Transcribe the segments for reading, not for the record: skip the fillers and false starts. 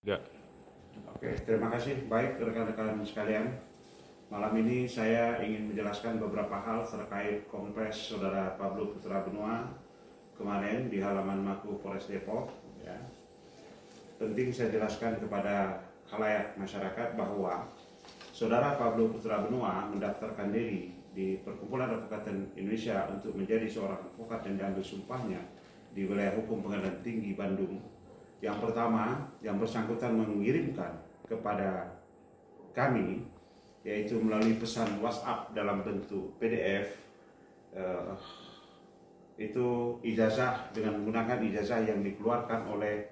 Ya. Oke, terima kasih. Baik rekan-rekan sekalian, malam ini saya ingin menjelaskan beberapa hal terkait Kompres Saudara Pablo Putra Benua kemarin di halaman Maku Polres Depok. Ya. Penting saya jelaskan kepada khalayak masyarakat bahwa Saudara Pablo Putra Benua mendaftarkan diri di Perkumpulan Advokat Indonesia untuk menjadi seorang advokat yang diambil sumpahnya di wilayah hukum Pengadilan Tinggi Bandung. Yang pertama, yang bersangkutan mengirimkan kepada kami, yaitu melalui pesan WhatsApp dalam bentuk PDF, itu ijazah dengan menggunakan ijazah yang dikeluarkan oleh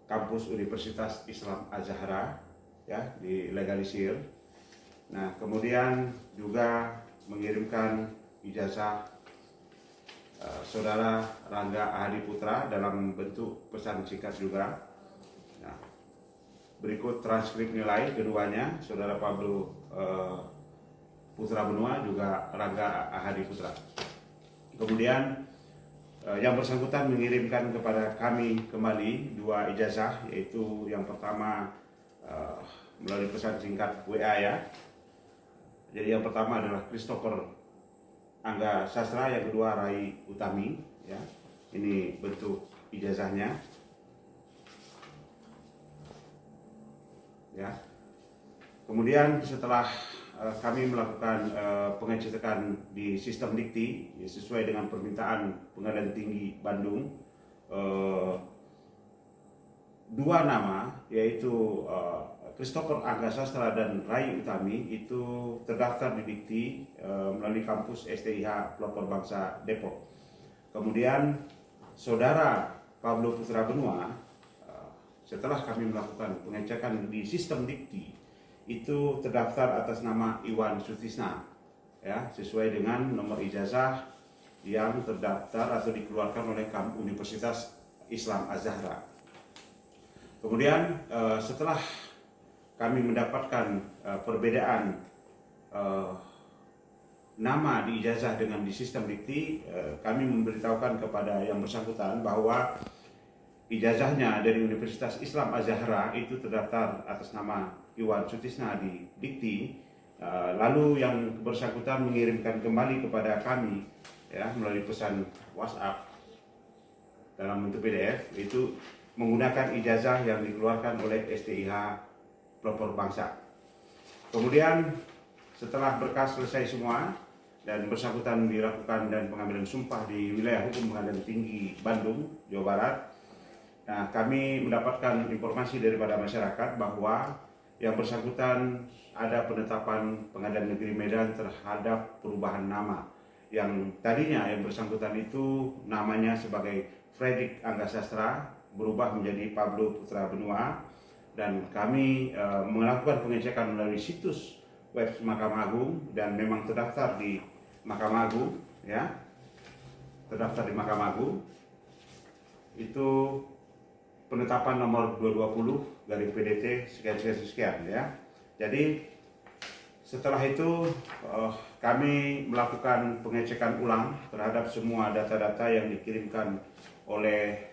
kampus Universitas Islam Az-Zahra, ya, dilegalisir. Nah, kemudian juga mengirimkan ijazah Saudara Rangga Ahadi Putra dalam bentuk pesan singkat juga. Nah, berikut transkrip nilai keduanya, Saudara Pablo Putra Benua juga Rangga Ahadi Putra. Kemudian yang bersangkutan mengirimkan kepada kami kembali dua ijazah, yaitu yang pertama melalui pesan singkat WA, ya. Jadi yang pertama adalah Christopher Angga Sastra, yang kedua Rai Utami, ya. Ini bentuk ijazahnya, ya. Kemudian setelah kami melakukan pengecekan di sistem dikti sesuai dengan permintaan Pengadilan Tinggi Bandung, dua nama, yaitu Christopher Angga Sastra dan Rai Utami, itu terdaftar di dikti melalui kampus STIH Pelopor Bangsa Depok. Kemudian Saudara Pablo Putra Benua, setelah kami melakukan pengecekan di sistem dikti, itu terdaftar atas nama Iwan Sutisna, ya, sesuai dengan nomor ijazah yang terdaftar atau dikeluarkan oleh Universitas Islam Az-Zahra. Kemudian setelah kami mendapatkan perbedaan nama di ijazah dengan di sistem dikti, kami memberitahukan kepada yang bersangkutan bahwa ijazahnya dari Universitas Islam Az-Zahra itu terdaftar atas nama Iwan Sutisna di dikti. Lalu yang bersangkutan mengirimkan kembali kepada kami, ya, melalui pesan WhatsApp dalam bentuk PDF, itu menggunakan ijazah yang dikeluarkan oleh STIH Pelopor Bangsa. Kemudian setelah berkas selesai semua dan bersangkutan dilakukan dan pengambilan sumpah di wilayah hukum Pengadilan Tinggi Bandung, Jawa Barat, nah, kami mendapatkan informasi daripada masyarakat bahwa yang bersangkutan ada penetapan Pengadilan Negeri Medan terhadap perubahan nama. Yang tadinya yang bersangkutan itu namanya sebagai Fredrik Angga Sastra berubah menjadi Pablo Putra Benua, dan kami melakukan pengecekan melalui situs web Mahkamah Agung dan memang terdaftar di Mahkamah Agung, ya, terdaftar di Mahkamah Agung. Itu penetapan nomor 220 garing PDT sekian, ya. Jadi setelah itu kami melakukan pengecekan ulang terhadap semua data-data yang dikirimkan oleh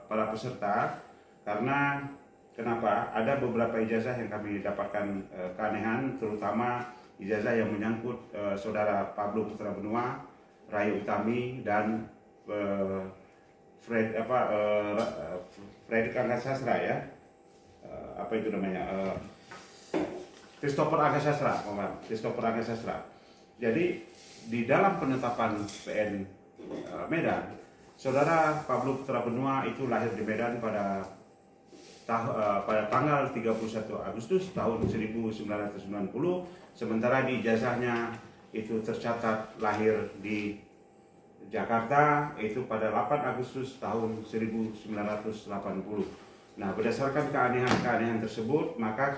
para peserta, karena kenapa? Ada beberapa ijazah yang kami dapatkan keanehan, terutama ijazah yang menyangkut Saudara Pablo Putra Benua, Rai Utami, dan Fredrik Angga Sastra, ya. Apa itu namanya? Christopher Angga Sastra, Christopher Angga Sastra. Jadi di dalam penetapan PN Medan, Saudara Pablo Putra Benua itu lahir di Medan pada tanggal 31 Agustus tahun 1990, sementara di ijazahnya itu tercatat lahir di Jakarta itu pada 8 Agustus tahun 1980. Nah, berdasarkan keanehan-keanehan tersebut, maka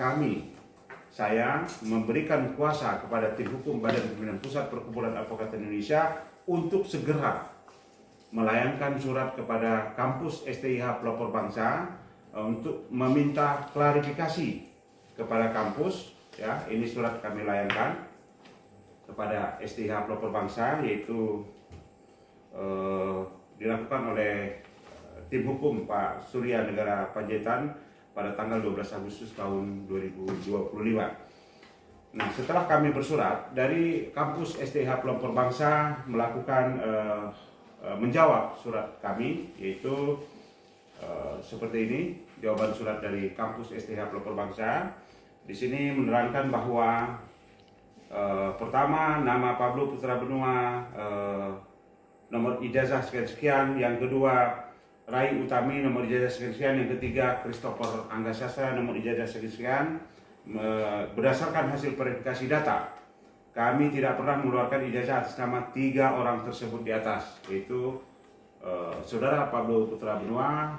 saya memberikan kuasa kepada tim hukum Badan Pembinaan Pusat Perkumpulan Advokat Indonesia untuk segera melayangkan surat kepada kampus STIH Pelopor Bangsa untuk meminta klarifikasi kepada kampus, ya. Ini surat kami layangkan kepada STIH Pelopor Bangsa, yaitu dilakukan oleh tim hukum Pak Surya Negara Panjaitan pada tanggal 12 Agustus tahun 2025. Nah, setelah kami bersurat dari kampus STIH Pelopor Bangsa melakukan menjawab surat kami, yaitu seperti ini jawaban surat dari kampus STIH Pelopor Bangsa. Di sini menerangkan bahwa pertama, nama Pablo Putra Benua, nomor ijazah sekian-sekian. Yang kedua, Rai Utami, nomor ijazah sekian-sekian. Yang ketiga, Christopher Angga Sastra, nomor ijazah sekian-sekian. Berdasarkan hasil verifikasi data, kami tidak pernah mengeluarkan ijazah atas nama 3 orang tersebut di atas, yaitu Saudara Pablo Putra Benua,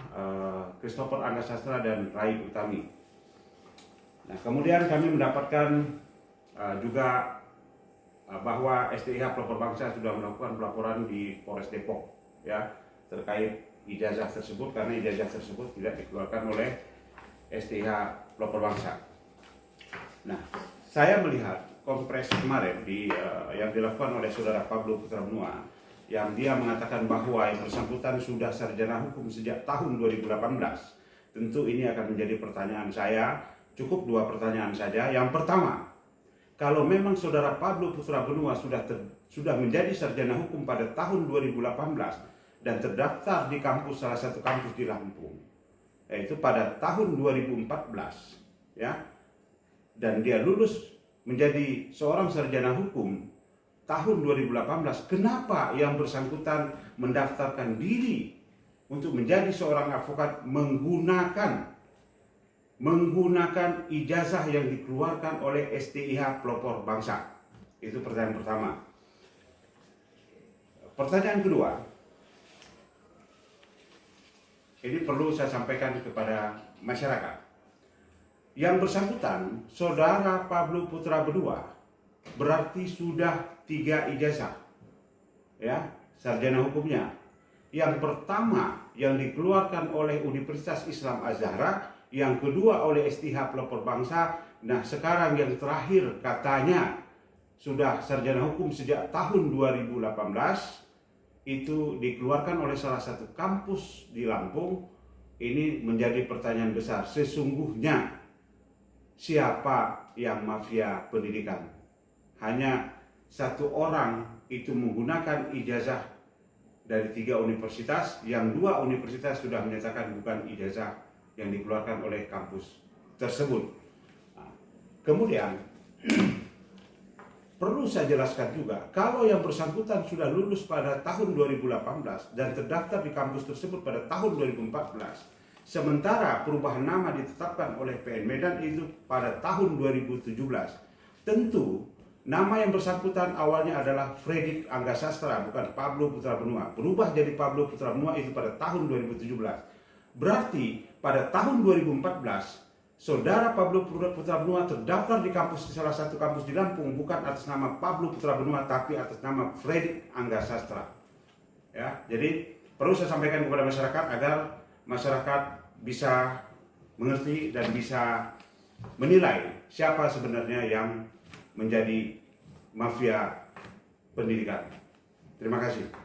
Christopher Angga Sastra, dan Rai Utami. Nah, kemudian kami mendapatkan juga bahwa STIH Pelopor Bangsa sudah melakukan pelaporan di Polres Depok ya terkait ijazah tersebut, karena ijazah tersebut tidak dikeluarkan oleh STIH Pelopor Bangsa. Nah, saya melihat kompres kemarin yang dilakukan oleh Saudara Pablo Putra Benua, yang dia mengatakan bahwa yang bersangkutan sudah sarjana hukum sejak tahun 2018. Tentu ini akan menjadi pertanyaan saya. Cukup 2 pertanyaan saja. Yang pertama, kalau memang Saudara Pablo Putra Benua sudah menjadi sarjana hukum pada tahun 2018 dan terdaftar di salah satu kampus di Lampung, yaitu pada tahun 2014, ya, dan dia lulus menjadi seorang sarjana hukum tahun 2018, kenapa yang bersangkutan mendaftarkan diri untuk menjadi seorang advokat menggunakan ijazah yang dikeluarkan oleh STIH Pelopor Bangsa? Itu pertanyaan pertama. Pertanyaan kedua, ini perlu saya sampaikan kepada masyarakat. Yang bersangkutan, Saudara Pablo Putra Benua, berarti sudah 3 ijazah, ya, sarjana hukumnya. Yang pertama yang dikeluarkan oleh Universitas Islam Az-Zahra, yang kedua oleh STIH Pelopor Bangsa. Nah, sekarang yang terakhir katanya sudah sarjana hukum sejak tahun 2018, itu dikeluarkan oleh salah satu kampus di Lampung. Ini menjadi pertanyaan besar, sesungguhnya siapa yang mafia pendidikan? Hanya 1 orang itu menggunakan ijazah dari 3 universitas, yang 2 universitas sudah menyatakan bukan ijazah yang dikeluarkan oleh kampus tersebut. Nah, kemudian perlu saya jelaskan juga, kalau yang bersangkutan sudah lulus pada tahun 2018 dan terdaftar di kampus tersebut pada tahun 2014, sementara perubahan nama ditetapkan oleh PN Medan itu pada tahun 2017, tentu nama yang bersangkutan awalnya adalah Fredrik Angga Sastra, bukan Pablo Putra Benua. Berubah jadi Pablo Putra Benua itu pada tahun 2017. Berarti pada tahun 2014, Saudara Pablo Putra Benua terdaftar di salah satu kampus di Lampung bukan atas nama Pablo Putra Benua, tapi atas nama Fredrik Angga Sastra. Ya, jadi perlu saya sampaikan kepada masyarakat agar masyarakat bisa mengerti dan bisa menilai siapa sebenarnya yang menjadi mafia pendidikan. Terima kasih.